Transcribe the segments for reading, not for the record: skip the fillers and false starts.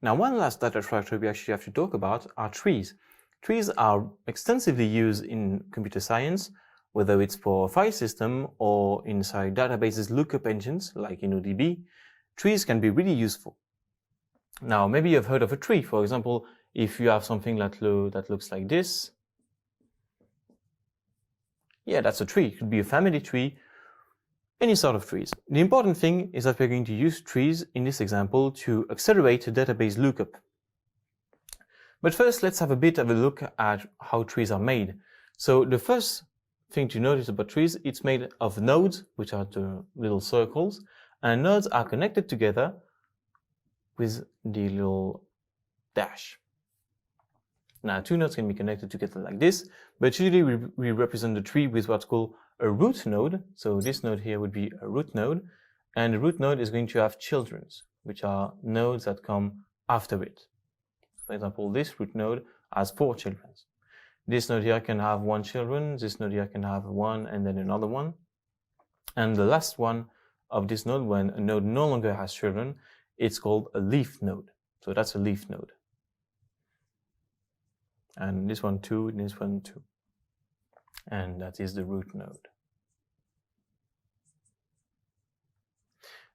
Now, one last data structure we actually have to talk about are trees. Trees are extensively used in computer science, whether it's for file system or inside databases lookup engines like InnoDB. Trees can be really useful. Now, maybe you've heard of a tree. For example, if you have something that looks like this, yeah, that's a tree. It could be a family tree, any sort of trees. The important thing is that we're going to use trees in this example to accelerate a database lookup. But first, let's have a bit of a look at how trees are made. So the first thing to notice about trees, it's made of nodes, which are the little circles, and nodes are connected together with the little dash. Now, two nodes can be connected together like this, but usually we represent the tree with what's called a root node. So this node here would be a root node, and the root node is going to have children, which are nodes that come after it. For example, this root node has 4 children. This node here can have 1 child, this node here can have 1 and then another one. And the last one of this node, when a node no longer has children, it's called a leaf node. So that's a leaf node. And this one too, and this one too. And that is the root node.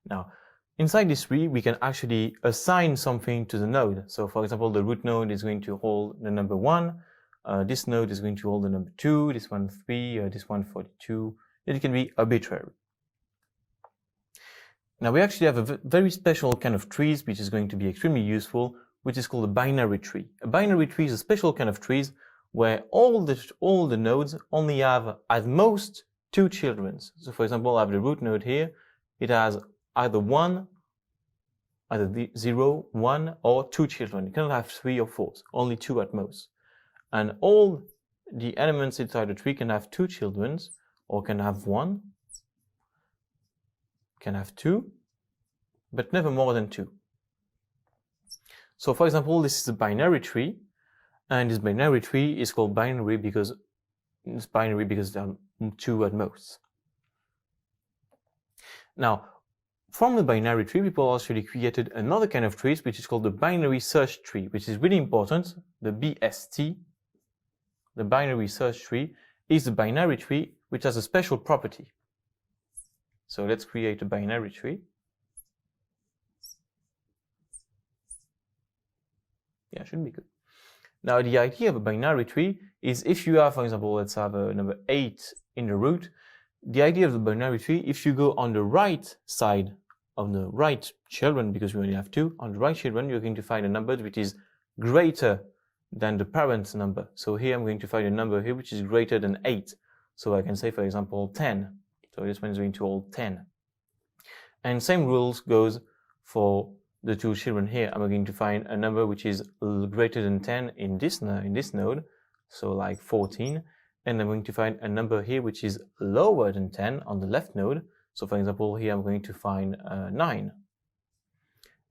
Now, inside this tree, we can actually assign something to the node. So for example, the root node is going to hold the number 1. This node is going to hold the number 2, this one 3, this one 42. It can be arbitrary. Now we actually have a very special kind of trees which is going to be extremely useful, which is called a binary tree. A binary tree is a special kind of trees where all the nodes only have at most 2 children. So for example, I have the root node here. It has either 0, 1, or 2 children. It cannot have 3 or 4, only 2 at most. And all the elements inside the tree can have 2 children, or can have 1, can have 2, but never more than 2. So for example, this is a binary tree, and this binary tree is called binary because there are 2 at most. Now, from the binary tree, people actually created another kind of trees, which is called the binary search tree, which is really important. The BST, the binary search tree, is the binary tree which has a special property. So let's create a binary tree. Yeah, should be good. Now, the idea of a binary tree is if you have, for example, let's have a number 8 in the root. The idea of the binary tree, if you go on the right side of the right children, because we only have 2, on the right children, you're going to find a number which is greater than the parent number. So here I'm going to find a number here which is greater than 8. So I can say, for example, 10. So this one is going to hold 10. And same rules goes for the 2 children here. I'm going to find a number which is greater than 10 in this node, so like 14. And I'm going to find a number here which is lower than 10 on the left node. So for example, here I'm going to find 9.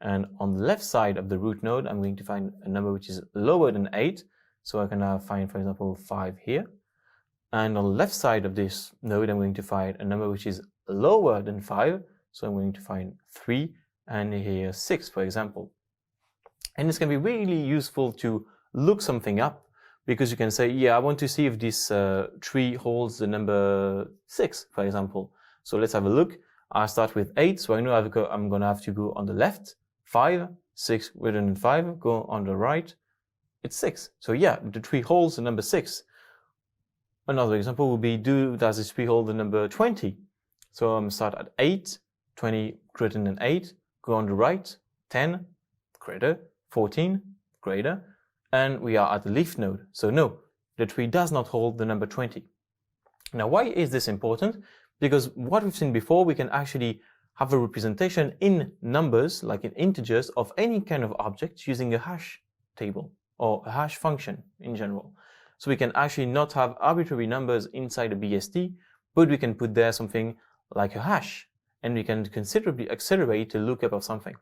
And on the left side of the root node, I'm going to find a number which is lower than 8. So I can find, for example, 5 here. And on the left side of this node, I'm going to find a number which is lower than 5. So I'm going to find 3, and here 6, for example. And this can be really useful to look something up, because you can say, yeah, I want to see if this tree holds the number 6, for example. So let's have a look. I start with 8, so I know I'm going to have to go on the left. 5, 6 greater than 5, go on the right. It's 6. So yeah, the tree holds the number 6. Another example would be, does this tree hold the number 20? So I'm start at 8, 20 greater than 8, go on the right, 10 greater, 14 greater, and we are at the leaf node. So no, the tree does not hold the number 20. Now, why is this important? Because what we've seen before, we can actually have a representation in numbers, like in integers, of any kind of object using a hash table or a hash function in general. So we can actually not have arbitrary numbers inside a BST, but we can put there something like a hash, and we can considerably accelerate the lookup of something.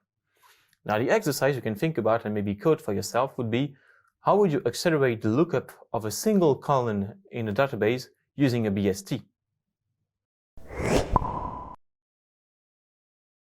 Now, the exercise you can think about and maybe code for yourself would be, how would you accelerate the lookup of a single column in a database using a BST?